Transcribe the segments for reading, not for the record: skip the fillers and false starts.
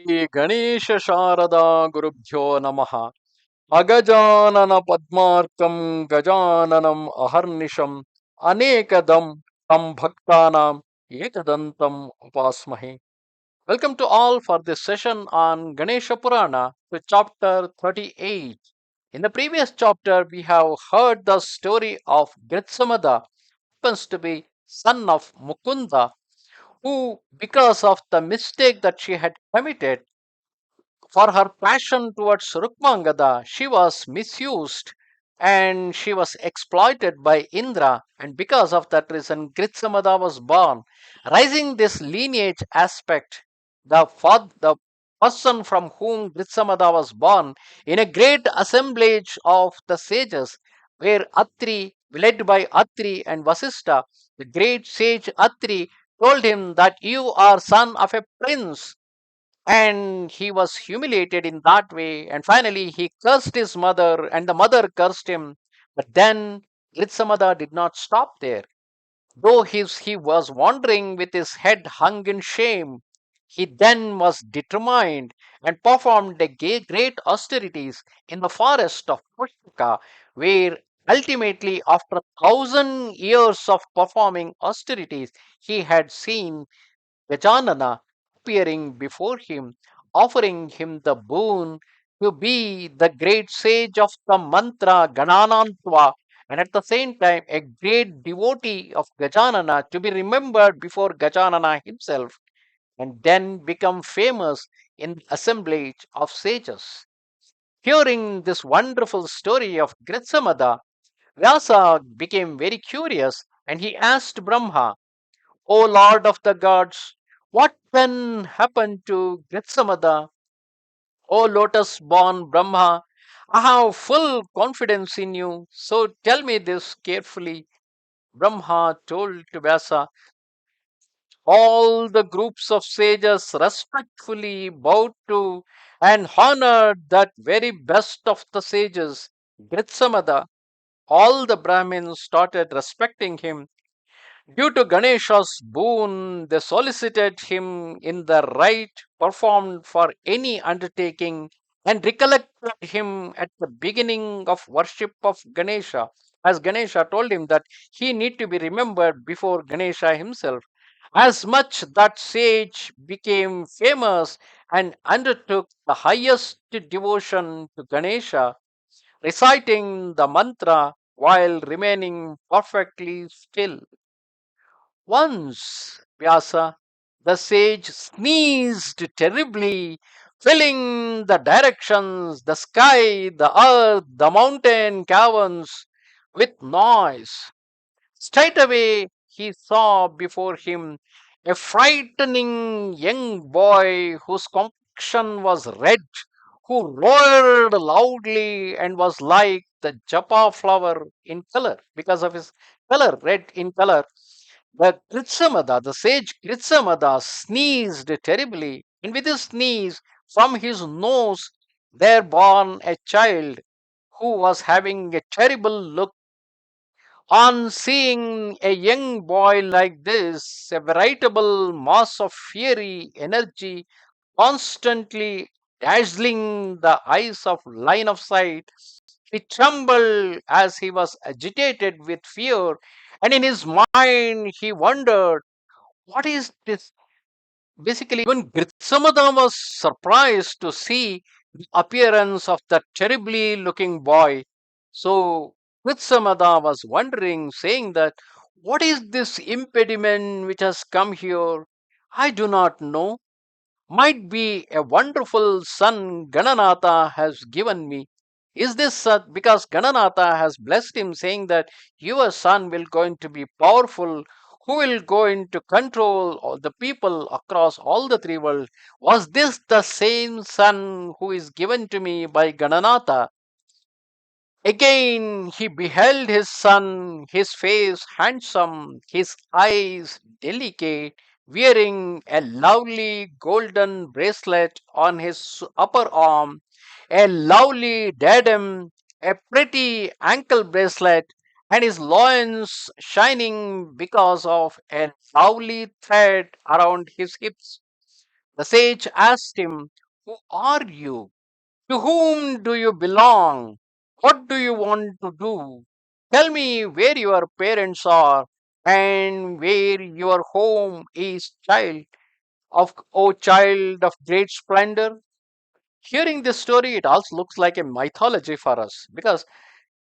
Shri Ganesha Sharada Gurubhyo Namaha Agajanana Padmarkam Gajananam Aharnisham Anekadam Tam Bhaktanam Ekadantam Upasmahe. Welcome to all for this session on Ganesha Purana with chapter 38. In the previous chapter, we have heard the story of Grithsamada, happens to be son of Mukunda, who, because of the mistake that she had committed, for her passion towards Rukmangada, she was misused and she was exploited by Indra, and because of that reason, Grithsamada was born. Rising this lineage aspect, the person from whom Grithsamada was born, in a great assemblage of the sages, where Atri, led by Atri and Vasista, the great sage Atri, told him that you are son of a prince, and he was humiliated in that way, and finally he cursed his mother and the mother cursed him. But then Grithsamada did not stop there. Though he was wandering with his head hung in shame, he then was determined and performed great austerities in the forest of Pushpaka, where ultimately, after 1,000 years of performing austerities, he had seen Gajanana appearing before him, offering him the boon to be the great sage of the mantra Gananantva, and at the same time a great devotee of Gajanana to be remembered before Gajanana himself, and then become famous in the assemblage of sages. Hearing this wonderful story of Grithsamada, Vyasa became very curious and he asked Brahma, O Lord of the gods, what then happened to Grithsamada? O lotus born Brahma, I have full confidence in you, so tell me this carefully. Brahma told to Vyasa, all the groups of sages respectfully bowed to and honored that very best of the sages, Grithsamada. All the Brahmins started respecting him. Due to Ganesha's boon, they solicited him in the rite performed for any undertaking and recollected him at the beginning of worship of Ganesha, as Ganesha told him that he need to be remembered before Ganesha himself. As much that sage became famous and undertook the highest devotion to Ganesha, reciting the mantra while remaining perfectly still. Once, Vyasa, the sage sneezed terribly, filling the directions, the sky, the earth, the mountain caverns with noise. Straightway he saw before him a frightening young boy whose complexion was red, who roared loudly and was like the japa flower in color because of his color, red in color. The sage Grithsamada sneezed terribly, and with his sneeze from his nose there born a child who was having a terrible look. On seeing a young boy like this, a veritable mass of fiery energy constantly dazzling the eyes of line of sight, he trembled as he was agitated with fear, and in his mind he wondered, what is this? Basically, even Grithsamada was surprised to see the appearance of that terribly looking boy. So Grithsamada was wondering, saying that, what is this impediment which has come here? I do not know. Might be a wonderful son Gananatha has given me. Is this because Gananatha has blessed him, saying that your son will going to be powerful, who will going to control all the people across all the three worlds? Was this the same son who is given to me by Gananatha? Again he beheld his son, his face handsome, his eyes delicate, wearing a lovely golden bracelet on his upper arm, a lovely diadem, a pretty ankle bracelet, and his loins shining because of a lovely thread around his hips. The sage asked him, "Who are you? To whom do you belong? What do you want to do? Tell me where your parents are and where your home is, child of, O child of great splendor." Hearing this story, it also looks like a mythology for us because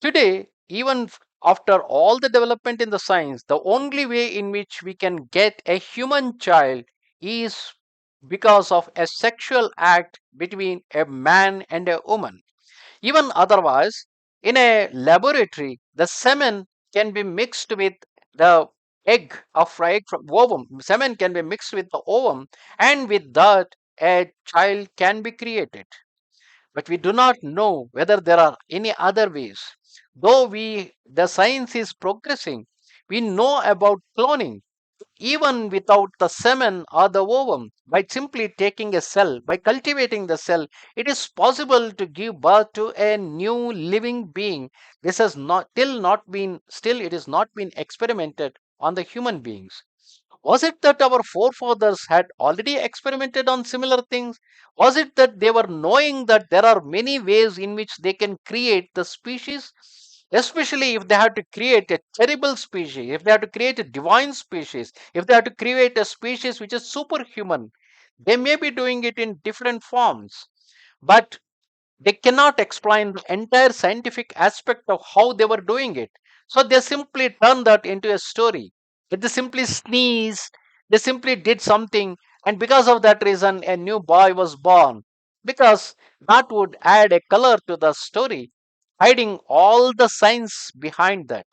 today, even after all the development in the science, the only way in which we can get a human child is because of a sexual act between a man and a woman. Even otherwise, in a laboratory, the semen can be mixed with the egg from ovum. Semen can be mixed with the ovum, and with that, a child can be created. But we do not know whether there are any other ways. Though the science is progressing, we know about cloning even without the semen or the ovum. By simply taking a cell, by cultivating the cell, it is possible to give birth to a new living being. This has still it has not been experimented on the human beings. Was it that our forefathers had already experimented on similar things? Was it that they were knowing that there are many ways in which they can create the species? Especially if they have to create a terrible species, if they have to create a divine species, if they have to create a species which is superhuman, they may be doing it in different forms. But they cannot explain the entire scientific aspect of how they were doing it. So they simply turned that into a story. They simply sneezed, they simply did something, and because of that reason, a new boy was born. Because that would add a color to the story, hiding all the science behind that.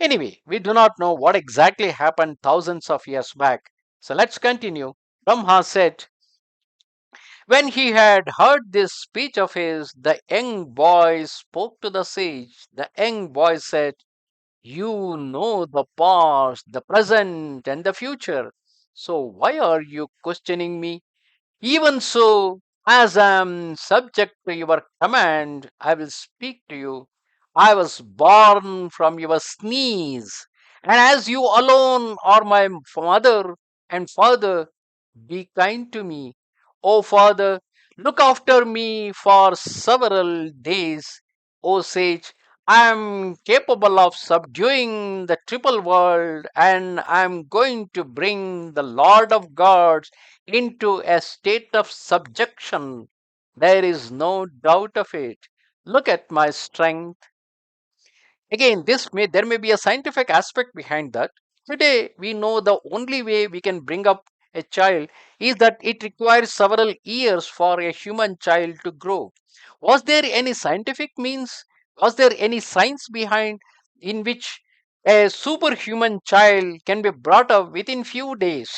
Anyway, we do not know what exactly happened thousands of years back. So let's continue. Brahma said, when he had heard this speech of his, the young boy spoke to the sage. The young boy said, "You know the past, the present, and the future. So why are you questioning me? Even so, as I am subject to your command, I will speak to you. I was born from your sneeze, and as you alone are my mother and father, be kind to me. O Father, look after me for several days. O sage, I am capable of subduing the triple world, and I am going to bring the Lord of Gods into a state of subjection. There is no doubt of it. Look at my strength. Again, there may be a scientific aspect behind that. Today, we know the only way we can bring up a child is that it requires several years for a human child to grow. Was there any scientific means? Was there any science behind in which a superhuman child can be brought up within few days?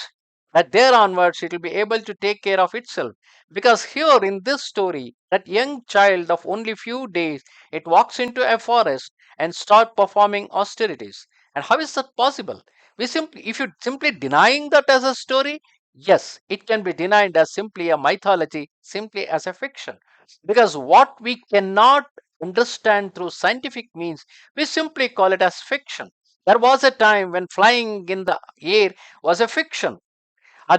That there onwards it will be able to take care of itself. Because here in this story, that young child of only few days, it walks into a forest and start performing austerities. And how is that possible? If you simply denying that as a story, yes, it can be denied as simply a mythology, simply as a fiction. Because what we cannot understand through scientific means, we simply call it as fiction. There was a time when flying in the air was a fiction.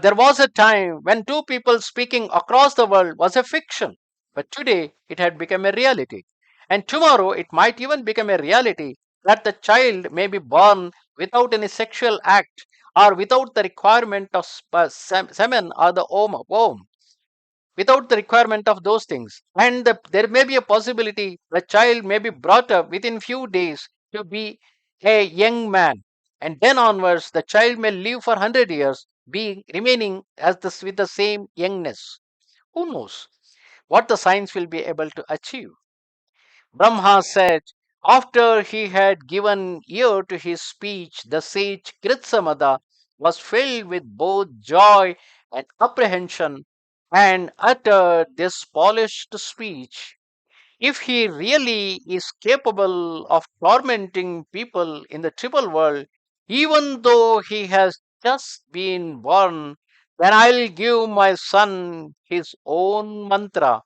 There was a time when two people speaking across the world was a fiction, but today it had become a reality. And tomorrow it might even become a reality that the child may be born without any sexual act or without the requirement of semen or the womb, without the requirement of those things. And there may be a possibility the child may be brought up within few days to be a young man. And then onwards, the child may live for 100 years, be remaining as this with the same youngness. Who knows what the science will be able to achieve? Brahma said, after he had given ear to his speech, the sage Grithsamada was filled with both joy and apprehension and uttered this polished speech. If he really is capable of tormenting people in the triple world, even though he has just been born, then I'll give my son his own mantra.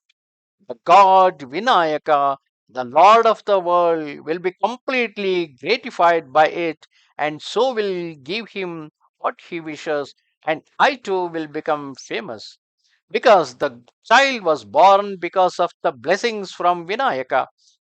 The god Vinayaka, the Lord of the world, will be completely gratified by it, and so will give him what he wishes. and I too will become famous. Because the child was born because of the blessings from Vinayaka.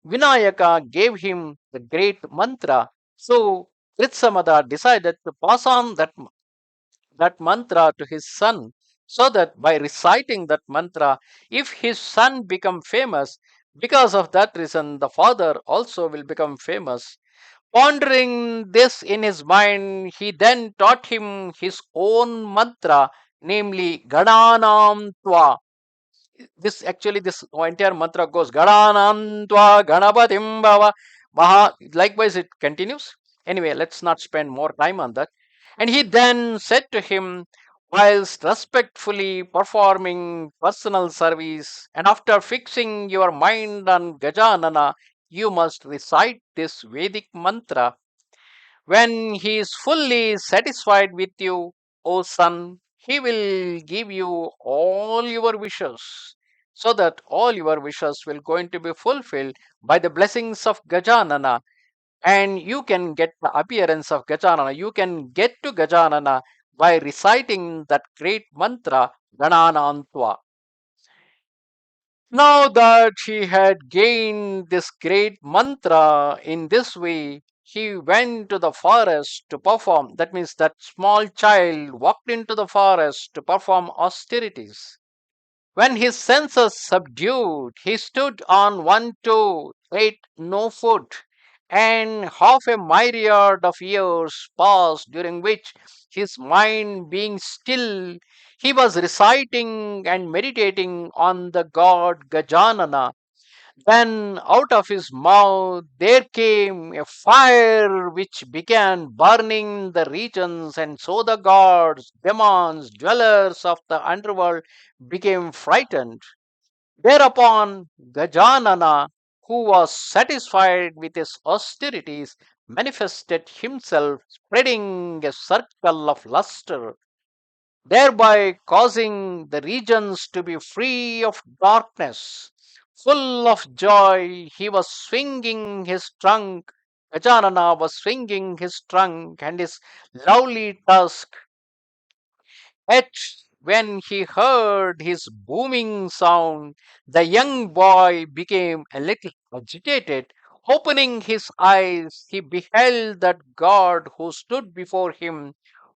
Vinayaka gave him the great mantra. So Grithsamada decided to pass on that mantra to his son, so that by reciting that mantra, if his son become famous, because of that reason the father also will become famous. Pondering this in his mind, he then taught him his own mantra, namely Gananam Tva. This entire mantra goes Gananantva Ganapatim Bhava Maha. Likewise, it continues. Anyway, let's not spend more time on that. And he then said to him, whilst respectfully performing personal service, and after fixing your mind on Gajanana, you must recite this Vedic mantra. When he is fully satisfied with you, O son, he will give you all your wishes, so that all your wishes will going to be fulfilled by the blessings of Gajanana, and you can get the appearance of Gajanana. You can get to Gajanana by reciting that great mantra Gananantva. Now that he had gained this great mantra in this way, he went to the forest to perform. That means that small child walked into the forest to perform austerities. When his senses subdued, he stood on one toe, ate no food, and half a myriad of years passed, during which, his mind being still, he was reciting and meditating on the god Gajanana. Then out of his mouth there came a fire which began burning the regions, and so the gods, demons, dwellers of the underworld became frightened. Thereupon Gajanana, who was satisfied with his austerities, manifested himself, spreading a circle of luster, thereby causing the regions to be free of darkness. Full of joy, he was swinging his trunk. Gajanana was swinging his trunk and his lovely tusk. Yet, when he heard his booming sound, the young boy became a little agitated. Opening his eyes, he beheld that god who stood before him,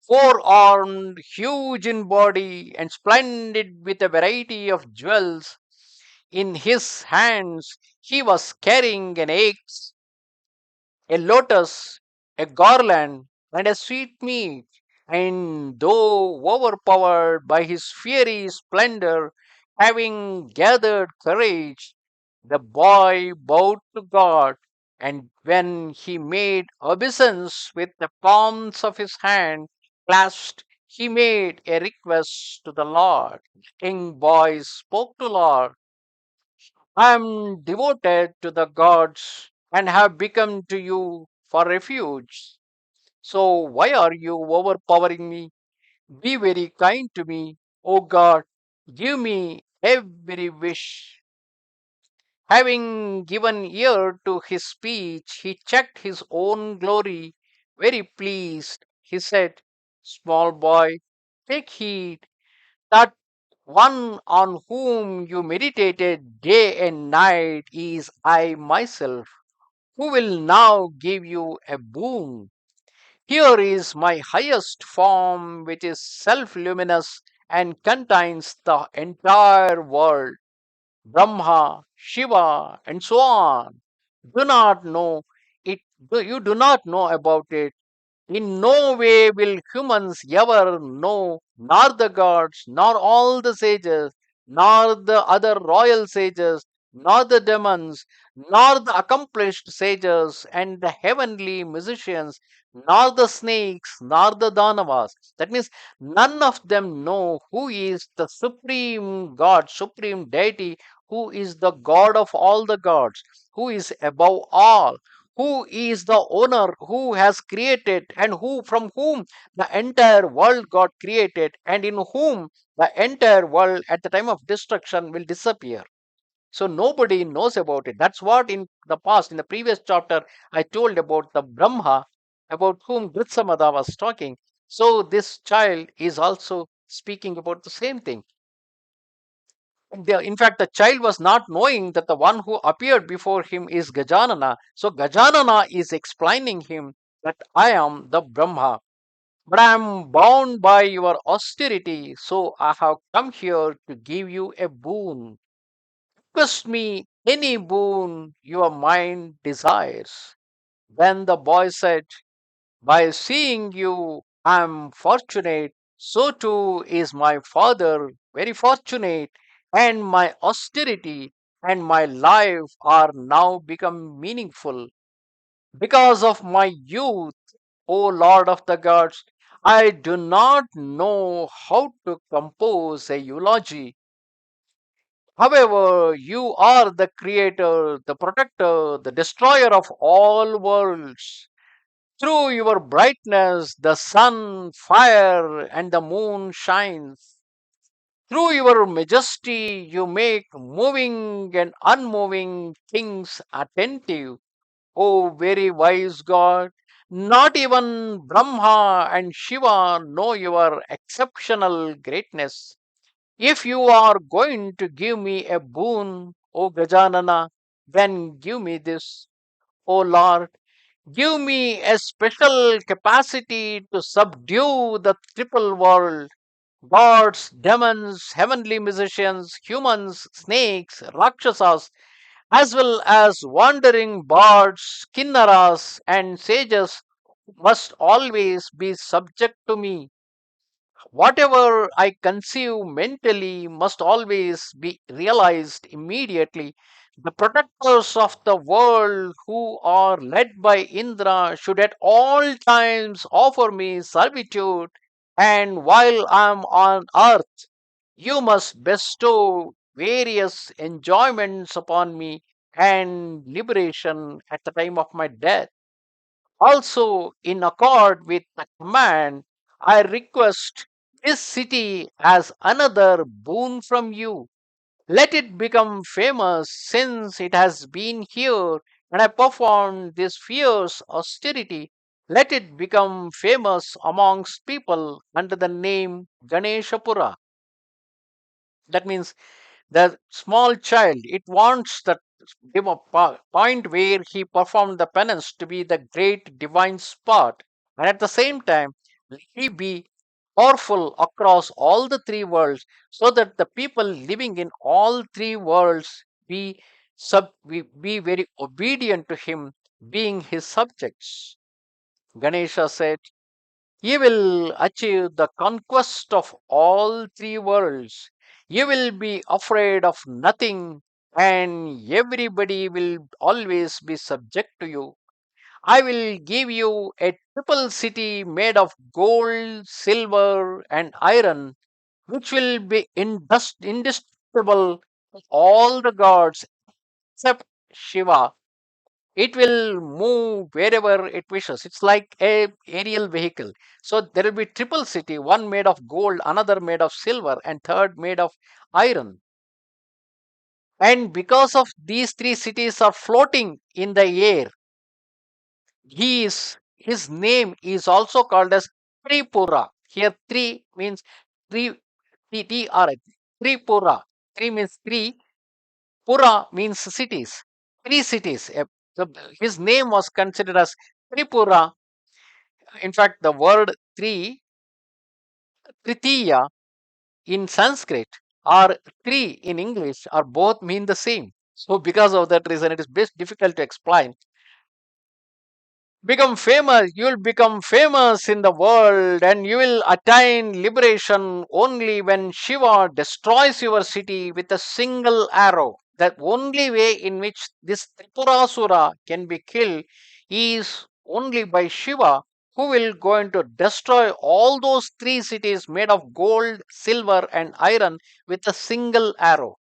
four armed, huge in body, and splendid with a variety of jewels. In his hands, he was carrying an axe, a lotus, a garland, and a sweetmeat. And though overpowered by his fiery splendor, having gathered courage, the boy bowed to God, and when he made obeisance with the palms of his hand clasped, he made a request to the Lord. The young boy spoke to Lord, I am devoted to the gods and have become to you for refuge. So why are you overpowering me? Be very kind to me, O God. Give me every wish. Having given ear to his speech, he checked his own glory. Very pleased, he said, small boy, take heed that one on whom you meditated day and night is I myself, who will now give you a boon. Here is my highest form, which is self luminous and contains the entire world. Brahma, Shiva, and so on. Do not know it, you do not know about it. In no way will humans ever know, nor the gods, nor all the sages, nor the other royal sages, nor the demons, nor the accomplished sages and the heavenly musicians, nor the snakes, nor the danavas. That means none of them know who is the supreme God, supreme deity, who is the God of all the gods, who is above all, who is the owner, who has created, and who from whom the entire world got created, and in whom the entire world at the time of destruction will disappear. So nobody knows about it. That's what in the past, in the previous chapter, I told about the Brahma, about whom Grithsamada was talking. So this child is also speaking about the same thing. In fact, the child was not knowing that the one who appeared before him is Gajanana. So Gajanana is explaining him that I am the Brahma, but I am bound by your austerity, so I have come here to give you a boon. Request me any boon your mind desires. Then the boy said, by seeing you, I am fortunate. So too is my father very fortunate, and my austerity and my life are now become meaningful. Because of my youth, O Lord of the gods, I do not know how to compose a eulogy. However, you are the creator, the protector, the destroyer of all worlds. Through your brightness, the sun, fire, and the moon shines. Through your majesty, you make moving and unmoving things attentive. O very wise God, not even Brahma and Shiva know your exceptional greatness. If you are going to give me a boon, O Gajanana, then give me this, O Lord. Give me a special capacity to subdue the triple world. Gods, demons, heavenly musicians, humans, snakes, rakshasas, as well as wandering bards, kinnaras, and sages must always be subject to me. Whatever I conceive mentally must always be realized immediately. The protectors of the world who are led by Indra should at all times offer me servitude, and while I am on earth, you must bestow various enjoyments upon me and liberation at the time of my death. Also, in accord with the command, I request this city as another boon from you. Let it become famous since it has been here and I performed this fierce austerity. Let it become famous amongst people under the name Ganeshapura. That means the small child, it wants that point where he performed the penance to be the great divine spot, and at the same time he be powerful across all the three worlds, so that the people living in all three worlds be very obedient to him, being his subjects. Ganesha said, you will achieve the conquest of all three worlds. You will be afraid of nothing, and everybody will always be subject to you. I will give you a triple city made of gold, silver, and iron, which will be indestructible to all the gods except Shiva. It will move wherever it wishes. It's like a aerial vehicle. So there will be triple city, one made of gold, another made of silver, and third made of iron. And because of these three cities are floating in the air, his name is also called as Tripura. Here three means three, T-R, Tripura. Three means three, Pura means cities. Three cities. So his name was considered as Tripura. In fact, the word three, Tritiya in Sanskrit, or three in English, are both mean the same. So because of that reason, it is best difficult to explain. Become famous, you will become famous in the world, and you will attain liberation only when Shiva destroys your city with a single arrow. The only way in which this Tripurasura can be killed is only by Shiva, who will going to destroy all those three cities made of gold, silver, and iron with a single arrow.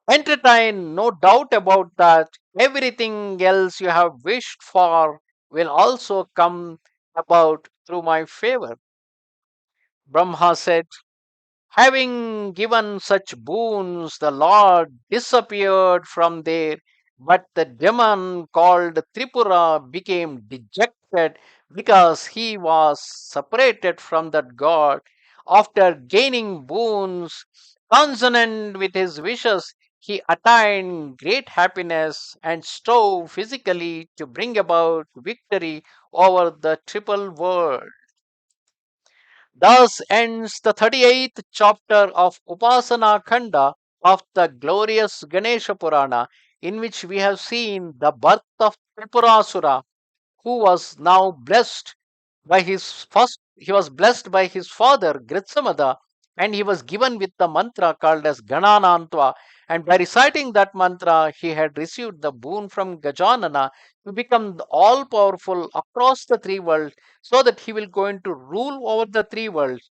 Entertain, no doubt about that. Everything else you have wished for will also come about through my favor. Brahma said, having given such boons, the Lord disappeared from there, but the demon called Tripura became dejected rejected because he was separated from that God. After gaining boons consonant with his wishes, he attained great happiness and strove physically to bring about victory over the triple world. Thus ends the 38th chapter of Upasana Khanda of the glorious Ganesha Purana, in which we have seen the birth of Tripurasura, who was now blessed by his first he was blessed by his father Grithsamada, and he was given with the mantra called as Gananantva, and by reciting that mantra he had received the boon from Gajanana to become all powerful across the three worlds, so that he will going to rule over the three worlds.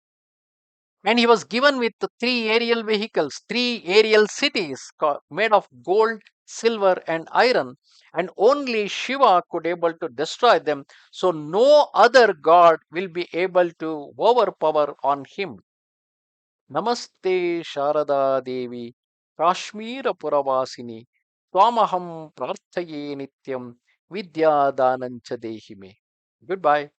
And he was given with the three aerial vehicles, three aerial cities made of gold, silver, and iron. And only Shiva could able to destroy them. So no other god will be able to overpower on him. Namaste Sharada Devi, Kashmira Puravasini, Twamaham Prarthaye Nityam, Vidya Danancha Dehime. Goodbye.